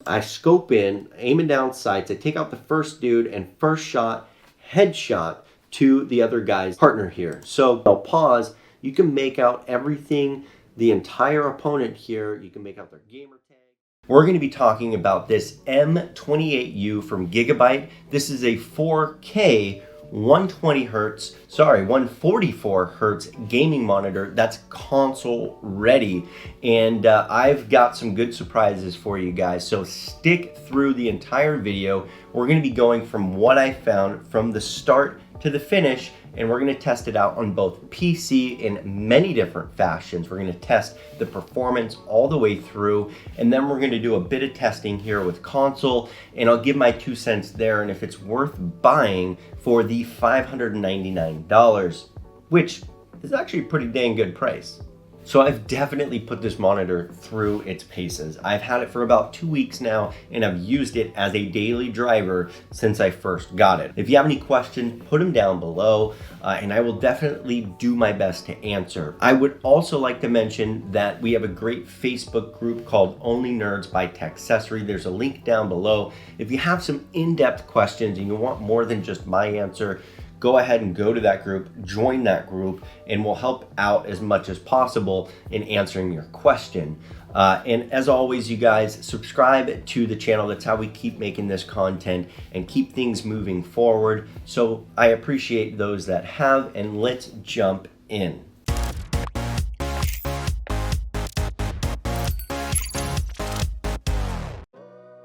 I scope in, aiming down sights, I take out the first dude and first shot, headshot to the other guy's partner here. So I'll pause, you can make out everything, the entire opponent here, you can make out their gamer tag. We're going to be talking about this M28U from Gigabyte. This is a 4K 144 hertz gaming monitor that's console ready, and I've got some good surprises for you guys, so stick through the entire video. We're going to be going from what I found from the start to the finish, and we're going to test it out on both PC in many different fashions. We're going to test the performance all the way through, and then we're going to do a bit of testing here with console, and I'll give my 2 cents there and if it's worth buying for the $599, which is actually a pretty dang good price. So I've definitely put this monitor through its paces. I've had it for about 2 weeks now, and I've used it as a daily driver since I first got it. If you have any questions, put them down below, and I will definitely do my best to answer. I would also like to mention that we have a great Facebook group called OnlyNerds by TechCessory. There's a link down below. If you have some in-depth questions and you want more than just my answer, go ahead and go to that group, join that group, and we'll help out as much as possible in answering your question. And as always, you guys, subscribe to the channel. That's how we keep making this content and keep things moving forward. So I appreciate those that have, and let's jump in.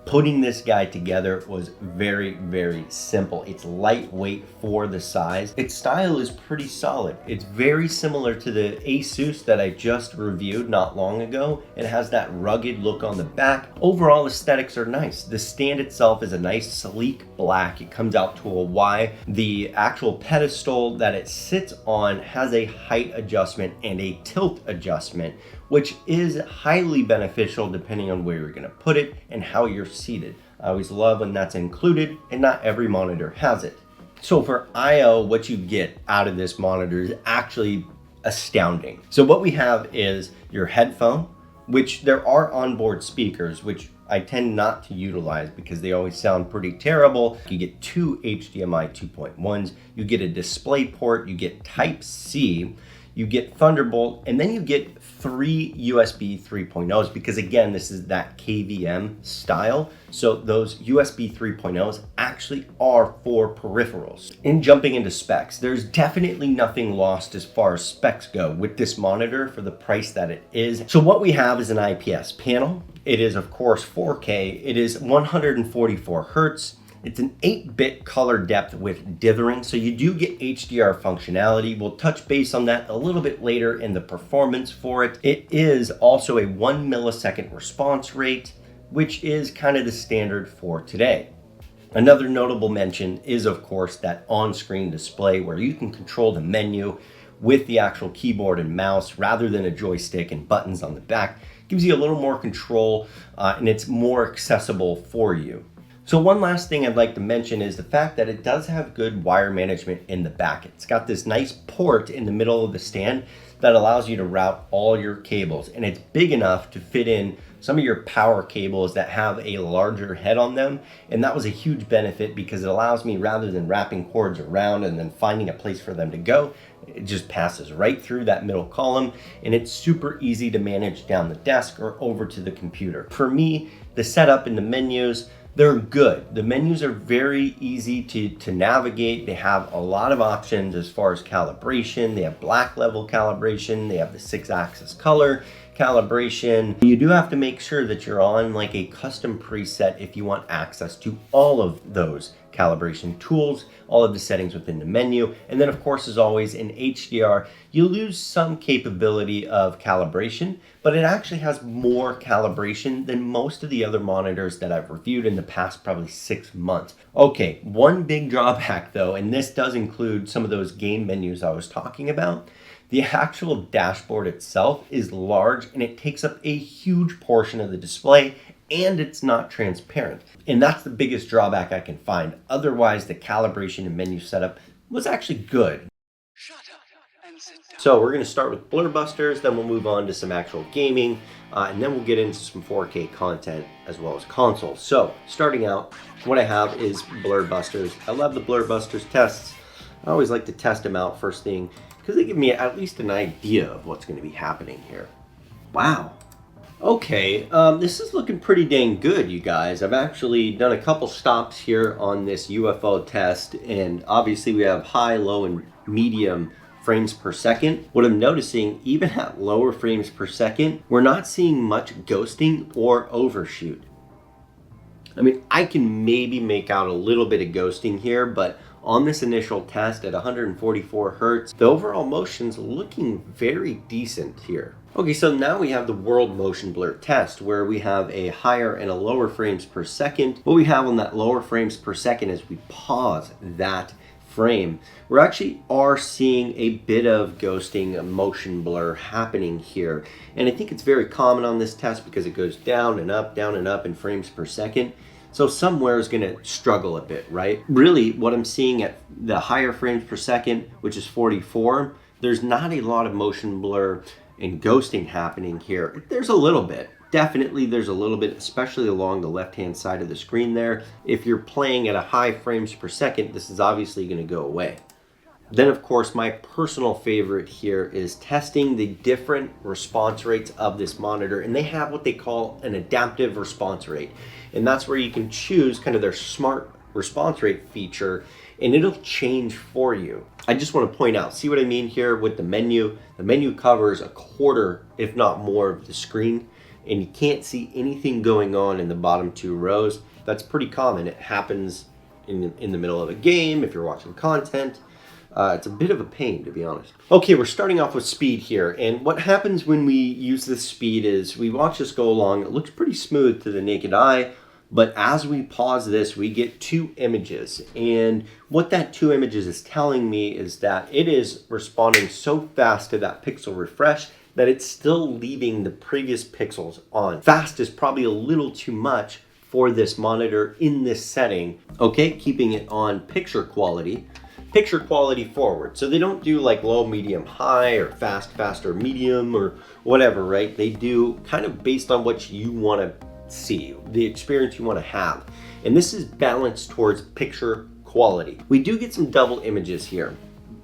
Putting this guy together was very, very simple. It's lightweight for the size. Its style is pretty solid. It's very similar to the Asus that I just reviewed not long ago. It has that rugged look on the back. Overall aesthetics are nice. The stand itself is a nice sleek black. It comes out to a Y. The actual pedestal that it sits on has a height adjustment and a tilt adjustment, which is highly beneficial depending on where you're gonna put it and how you're seated. I always love when that's included, and not every monitor has it. So for I/O, what you get out of this monitor is actually astounding. So what we have is your headphone, which there are onboard speakers, which I tend not to utilize because they always sound pretty terrible. You get 2 HDMI 2.1s, you get a display port, you get Type-C, you get Thunderbolt, and then you get 3 USB 3.0s, because again, this is that KVM style. So those USB 3.0s actually are for peripherals. In jumping into specs, there's definitely nothing lost as far as specs go with this monitor for the price that it is. So what we have is an IPS panel. It is of course 4K. It is 144 hertz. It's an 8-bit color depth with dithering, so you do get HDR functionality. We'll touch base on that a little bit later in the performance for it. It is also a 1 millisecond response rate, which is kind of the standard for today. Another notable mention is, of course, that on-screen display where you can control the menu with the actual keyboard and mouse rather than a joystick and buttons on the back. Gives you a little more control, and it's more accessible for you. So one last thing I'd like to mention is the fact that it does have good wire management in the back. It's got this nice port in the middle of the stand that allows you to route all your cables, and it's big enough to fit in some of your power cables that have a larger head on them, and that was a huge benefit because it allows me, rather than wrapping cords around and then finding a place for them to go, it just passes right through that middle column, and it's super easy to manage down the desk or over to the computer. For me, the setup in the menus, they're good. The menus are very easy to navigate. They have a lot of options as far as calibration. They have black level calibration. They have the 6-axis color calibration. You do have to make sure that you're on like a custom preset if you want access to all of those calibration tools, all of the settings within the menu. And then of course, as always, in HDR, you lose some capability of calibration, but it actually has more calibration than most of the other monitors that I've reviewed in the past probably 6 months. Okay, one big drawback though, and this does include some of those game menus I was talking about. The actual dashboard itself is large and it takes up a huge portion of the display, and it's not transparent. And that's the biggest drawback I can find. Otherwise, the calibration and menu setup was actually good. Shut up and So we're going to start with blur busters, then we'll move on to some actual gaming, and then we'll get into some 4K content as well as consoles. So starting out, what I have is blur busters. I love the blur busters tests. I always like to test them out first thing because they give me at least an idea of what's going to be happening here. Wow. Okay, this is looking pretty dang good, you guys. I've actually done a couple stops here on this UFO test, and obviously we have high, low, and medium frames per second. What I'm noticing, even at lower frames per second, we're not seeing much ghosting or overshoot. I mean, I can maybe make out a little bit of ghosting here, but on this initial test at 144 Hertz, the overall motion's looking very decent here. Okay, so now we have the world motion blur test where we have a higher and a lower frames per second. What we have on that lower frames per second is we pause that frame. We actually are seeing a bit of ghosting motion blur happening here. And I think it's very common on this test because it goes down and up in frames per second. So somewhere is going to struggle a bit, right? Really, what I'm seeing at the higher frames per second, which is 44, there's not a lot of motion blur and ghosting happening here. There's a little bit. Definitely there's a little bit, especially along the left-hand side of the screen there. If you're playing at a high frames per second, this is obviously going to go away. Then, of course, my personal favorite here is testing the different response rates of this monitor. And they have what they call an adaptive response rate. And that's where you can choose kind of their smart response rate feature, and it'll change for you. I just want to point out, see what I mean here with the menu? The menu covers a quarter, if not more, of the screen, and you can't see anything going on in the bottom two rows. That's pretty common. It happens in the middle of a game, if you're watching content. It's a bit of a pain, to be honest. Okay, we're starting off with speed here, and what happens when we use this speed is we watch this go along. It looks pretty smooth to the naked eye, but as we pause this, we get two images, and what that two images is telling me is that it is responding so fast to that pixel refresh that it's still leaving the previous pixels on. Fast is probably a little too much for this monitor in this setting. Okay, keeping it on picture quality forward. So they don't do like low, medium, high, or fast, or medium, or whatever, right? They do kind of based on what you want to see, the experience you want to have. And this is balanced towards picture quality. We do get some double images here.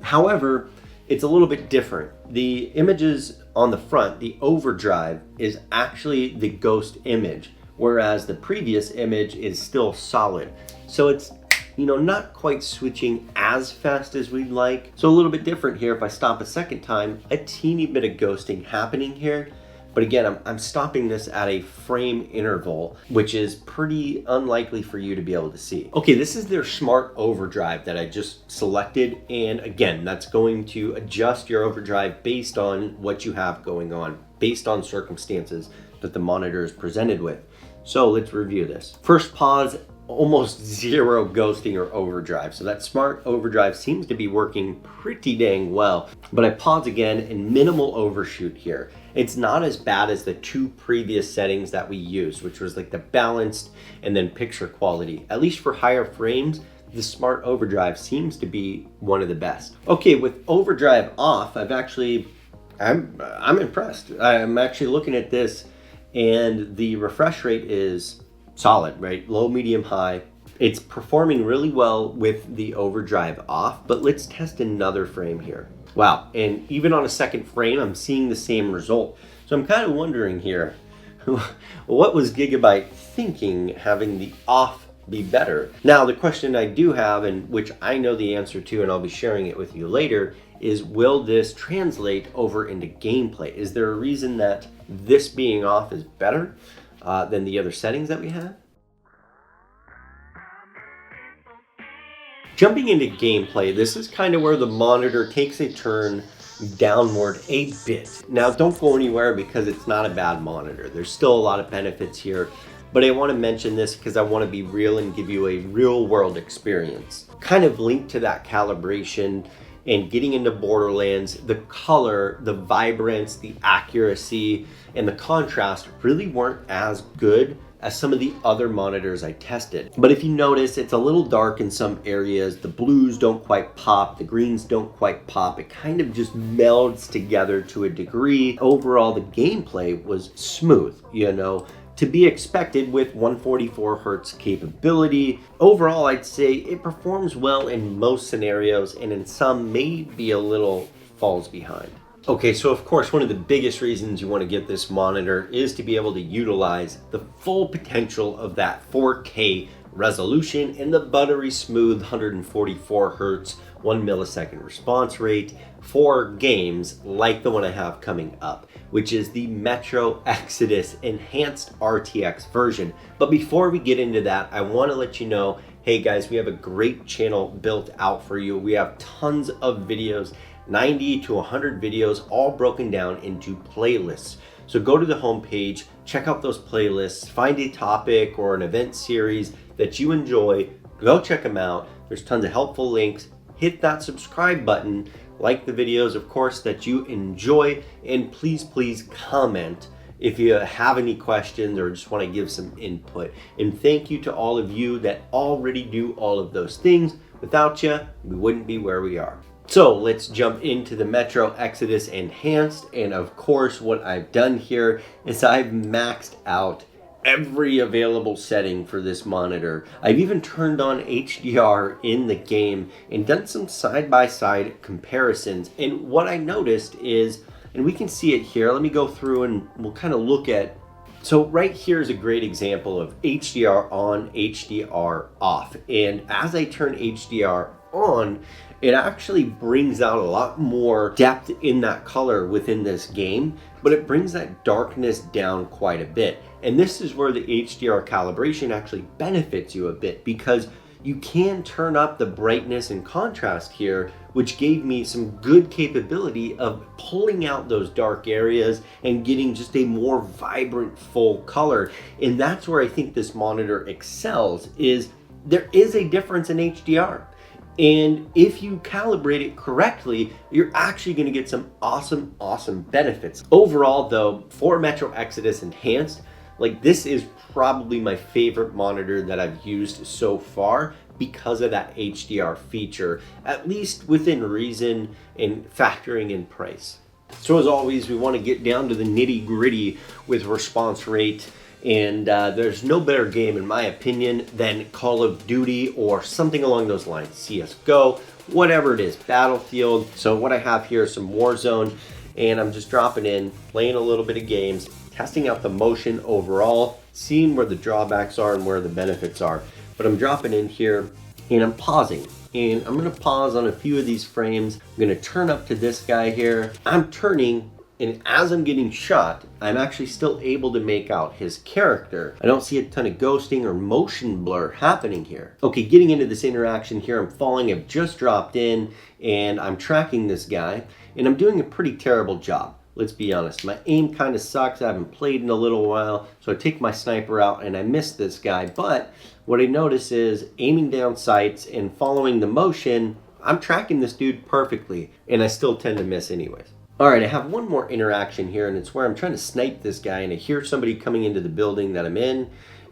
However, it's a little bit different. The images on the front, the overdrive, is actually the ghost image, whereas the previous image is still solid. So it's, you know, not quite switching as fast as we'd like. So a little bit different here. If I stop a second time, a teeny bit of ghosting happening here. But again, I'm stopping this at a frame interval, which is pretty unlikely for you to be able to see. Okay, this is their smart overdrive that I just selected. And again, that's going to adjust your overdrive based on what you have going on, based on circumstances that the monitor is presented with. So let's review this. First pause, almost zero ghosting or overdrive. So that smart overdrive seems to be working pretty dang well. But I pause again and minimal overshoot here. It's not as bad as the two previous settings that we used, which was like the balanced and then picture quality. At least for higher frames, the smart overdrive seems to be one of the best. Okay, with overdrive off, I'm impressed. I'm actually looking at this and the refresh rate is solid, right? Low, medium, high. It's performing really well with the overdrive off, but let's test another frame here. Wow, and even on a second frame, I'm seeing the same result. So I'm kind of wondering here, what was Gigabyte thinking having the off be better? Now, the question I do have, and which I know the answer to, and I'll be sharing it with you later, is will this translate over into gameplay? Is there a reason that this being off is better than the other settings that we have? Jumping into gameplay, this is kind of where the monitor takes a turn downward a bit. Now, don't go anywhere because it's not a bad monitor. There's still a lot of benefits here, but I want to mention this because I want to be real and give you a real world experience. Kind of linked to that calibration and getting into Borderlands, the color, the vibrance, the accuracy, and the contrast really weren't as good as some of the other monitors I tested. But if you notice, it's a little dark in some areas. The blues don't quite pop, the greens don't quite pop. It kind of just melds together to a degree. Overall, the gameplay was smooth, you know, to be expected with 144 hertz capability. Overall, I'd say it performs well in most scenarios, and in some maybe a little falls behind. Okay, so of course, one of the biggest reasons you want to get this monitor is to be able to utilize the full potential of that 4K resolution and the buttery smooth 144 hertz, 1 millisecond response rate for games like the one I have coming up, which is the Metro Exodus Enhanced RTX version. But before we get into that, I want to let you know, hey guys, we have a great channel built out for you. We have tons of videos, 90 to 100 videos, all broken down into playlists. So go to the homepage, check out those playlists, find a topic or an event series that you enjoy, go check them out. There's tons of helpful links. Hit that subscribe button, like the videos, of course, that you enjoy, and please comment if you have any questions or just want to give some input. And thank you to all of you that already do all of those things. Without you, we wouldn't be where we are. So let's jump into the Metro Exodus Enhanced, and of course what I've done here is I've maxed out every available setting for this monitor. I've even turned on HDR in the game and done some side-by-side comparisons, and what I noticed is, and we can see it here, let me go through and we'll kind of look at, so right here is a great example of HDR on, HDR off, and as I turn HDR on, it actually brings out a lot more depth in that color within this game, but it brings that darkness down quite a bit. And this is where the HDR calibration actually benefits you a bit, because you can turn up the brightness and contrast here, which gave me some good capability of pulling out those dark areas and getting just a more vibrant full color. And that's where I think this monitor excels, is there is a difference in HDR. And if you calibrate it correctly, you're actually going to get some awesome benefits. Overall though, for Metro Exodus Enhanced, like, this is probably my favorite monitor that I've used so far because of that HDR feature, at least within reason and factoring in price. So as always, we want to get down to the nitty gritty with response rate. And there's no better game, in my opinion, than Call of Duty or something along those lines. CSGO, whatever it is, Battlefield. So what I have here is some Warzone, and I'm just dropping in, playing a little bit of games, testing out the motion overall, seeing where the drawbacks are and where the benefits are. But I'm dropping in here, and I'm pausing. And I'm going to pause on a few of these frames. I'm going to turn up to this guy here. I'm turning, and as I'm getting shot, I'm actually still able to make out his character. I don't see a ton of ghosting or motion blur happening here. Okay, getting into this interaction here, I'm falling, I've just dropped in, and I'm tracking this guy, and I'm doing a pretty terrible job. Let's be honest, my aim kind of sucks. I haven't played in a little while, so I take my sniper out and I miss this guy. But what I notice is aiming down sights and following the motion, I'm tracking this dude perfectly, and I still tend to miss anyways. All right, I have one more interaction here, and it's where I'm trying to snipe this guy, and I hear somebody coming into the building that I'm in,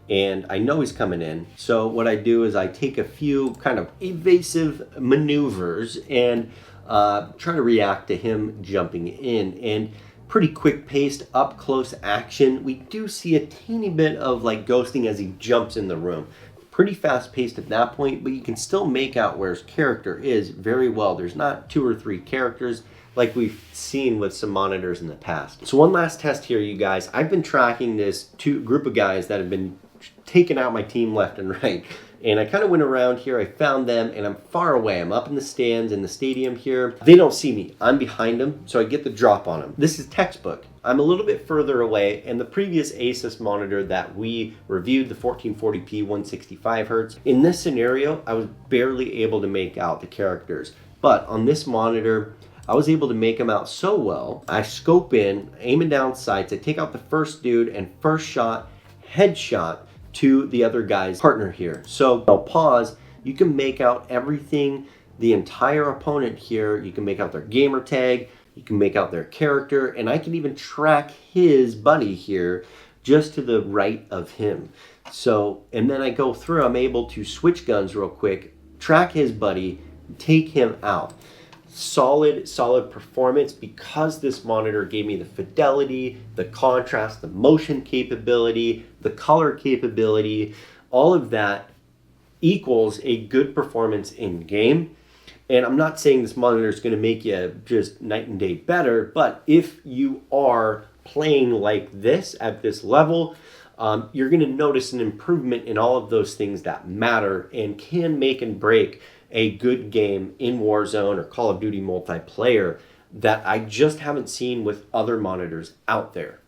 and I know he's coming in. So what I do is I take a few kind of evasive maneuvers and try to react to him jumping in. And pretty quick paced, up close action. We do see a teeny bit of like ghosting as he jumps in the room. Pretty fast paced at that point, but you can still make out where his character is very well. There's not 2 or 3 characters like we've seen with some monitors in the past. So one last test here, you guys. I've been tracking this group of guys that have been taking out my team left and right. And I kind of went around here, I found them, and I'm far away. I'm up in the stands in the stadium here. They don't see me. I'm behind them, so I get the drop on them. This is textbook. I'm a little bit further away, and the previous Asus monitor that we reviewed, the 1440p 165 hertz, in this scenario, I was barely able to make out the characters. But on this monitor, I was able to make them out so well. I scope in, aiming down sights, I take out the first dude, and first shot, headshot to the other guy's partner here. So I'll pause. You can make out everything, the entire opponent here. You can make out their gamer tag, you can make out their character, and I can even track his buddy here just to the right of him. So, and then I go through, I'm able to switch guns real quick, track his buddy, take him out. Solid performance because this monitor gave me the fidelity, the contrast, the motion capability, the color capability, all of that equals a good performance in game. And I'm not saying this monitor is going to make you just night and day better, but if you are playing like this at this level, you're going to notice an improvement in all of those things that matter and can make and break a good game in Warzone or Call of Duty multiplayer that I just haven't seen with other monitors out there.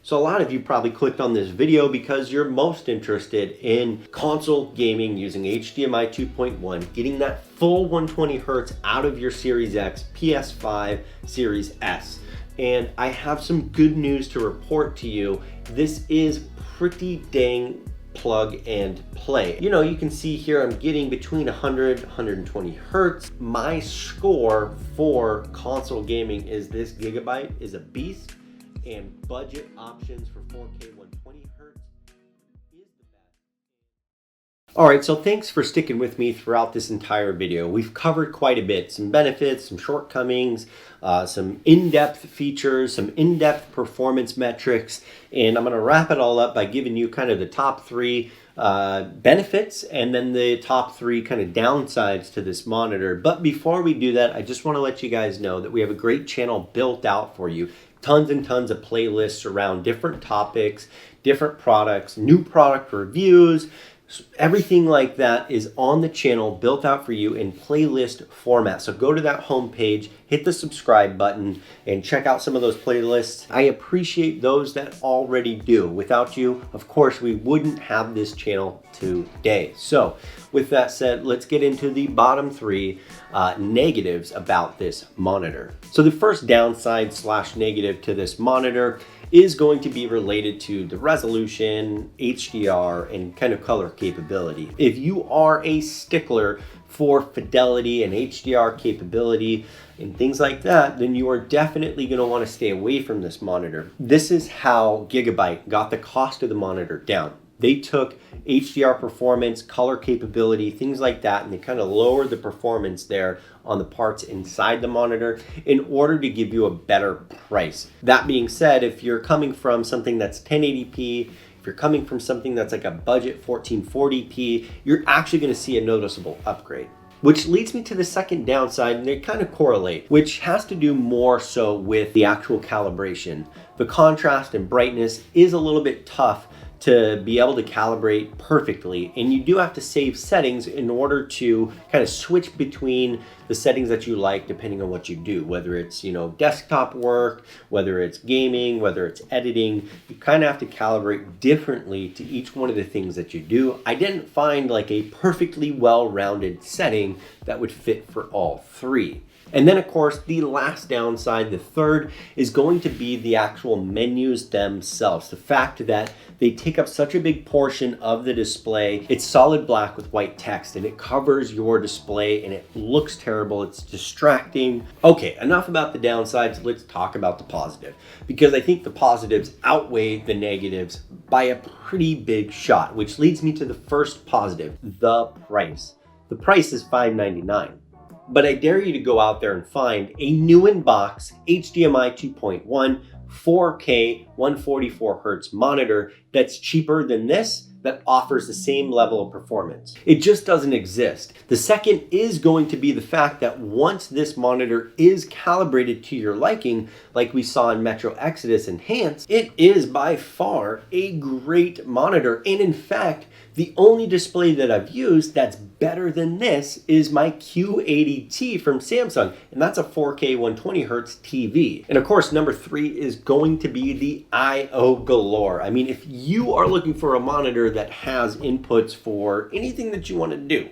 So a lot of you probably clicked on this video because you're most interested in console gaming using HDMI 2.1, getting that full 120 Hertz out of your Series X, PS5, Series S. And I have some good news to report to you. This is pretty dang plug and play. You know, you can see here I'm getting between 100, 120 Hertz. My score for console gaming is this Gigabyte is a beast, and budget options for 4K 120 Hertz is the best. All right, so thanks for sticking with me throughout this entire video. We've covered quite a bit, some benefits, some shortcomings, some in-depth features, some in-depth performance metrics, and I'm gonna wrap it all up by giving you kind of the top 3 benefits and then the top 3 kind of downsides to this monitor. But before we do that, I just wanna let you guys know that we have a great channel built out for you. Tons and tons of playlists around different topics, different products, new product reviews, everything like that is on the channel built out for you in playlist format. So go to that home page, hit the subscribe button, and check out some of those playlists. I appreciate those that already do. Without you, of course, we wouldn't have this channel today. So with that said, let's get into the bottom 3 negatives about this monitor. So the first downside / negative to this monitor is going to be related to the resolution, HDR, and kind of color capability. If you are a stickler for fidelity and HDR capability and things like that, then you are definitely going to want to stay away from this monitor. This is how Gigabyte got the cost of the monitor down. They took HDR performance, color capability, things like that, and they kind of lowered the performance there on the parts inside the monitor in order to give you a better price. That being said, if you're coming from something that's 1080p, if you're coming from something that's like a budget 1440p, you're actually going to see a noticeable upgrade. Which leads me to the second downside, and they kind of correlate, which has to do more so with the actual calibration. The contrast and brightness is a little bit tough to be able to calibrate perfectly, and you do have to save settings in order to kind of switch between the settings that you like depending on what you do, whether it's, you know, desktop work, whether it's gaming, whether it's editing. You kind of have to calibrate differently to each one of the things that you do. I didn't find like a perfectly well-rounded setting that would fit for all 3. And then of course, the last downside, the third, is going to be the actual menus themselves. The fact that they take up such a big portion of the display. It's solid black with white text and it covers your display and it looks terrible. It's distracting. Okay, enough about the downsides. Let's talk about the positive, because I think the positives outweigh the negatives by a pretty big shot, which leads me to the first positive, the price. The price is $599. But I dare you to go out there and find a new in-box HDMI 2.1 4K 144 Hertz monitor that's cheaper than this, that offers the same level of performance. It just doesn't exist. The second is going to be the fact that once this monitor is calibrated to your liking, like we saw in Metro Exodus Enhanced, it is by far a great monitor. And in fact, the only display that I've used that's better than this is my Q80T from Samsung, and that's a 4K 120 Hertz TV. And of course, number 3 is going to be the I/O galore. I mean, if you are looking for a monitor that has inputs for anything that you want to do,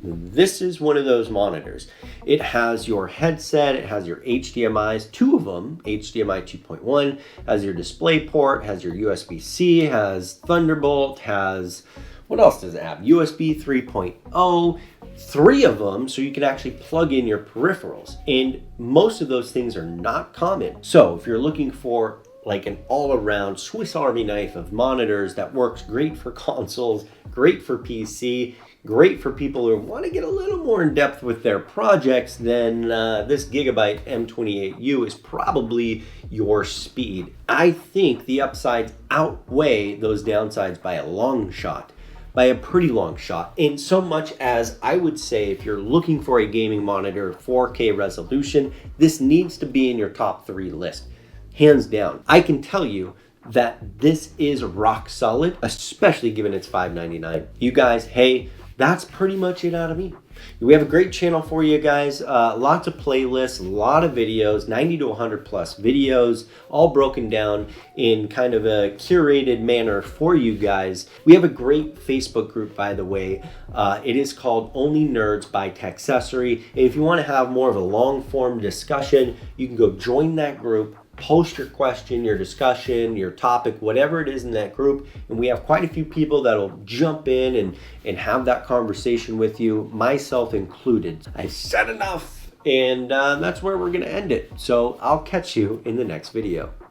this is one of those monitors. It has your headset, it has your HDMIs, 2 of them, HDMI 2.1, has your display port, has your USB-C, has Thunderbolt, has, what else does it have? USB 3.0, 3 of them, so you can actually plug in your peripherals. And most of those things are not common. So if you're looking for like an all-around Swiss Army knife of monitors that works great for consoles, great for PC, great for people who want to get a little more in depth with their projects, then this Gigabyte M28U is probably your speed. I think the upsides outweigh those downsides by a long shot. By a pretty long shot, in so much as I would say if you're looking for a gaming monitor 4K resolution, this needs to be in your top 3 list. Hands down. I can tell you that this is rock solid, especially given it's $599. You guys, hey, that's pretty much it out of me. We have a great channel for you guys, lots of playlists, a lot of videos, 90 to 100 plus videos, all broken down in kind of a curated manner for you guys. We have a great Facebook group, by the way. It is called OnlyNerds by TechCessory. And if you want to have more of a long form discussion, you can go join that group. Post your question, your discussion, your topic, whatever it is in that group. And we have quite a few people that'll jump in and have that conversation with you, myself included. I've said enough, and that's where we're going to end it. So I'll catch you in the next video.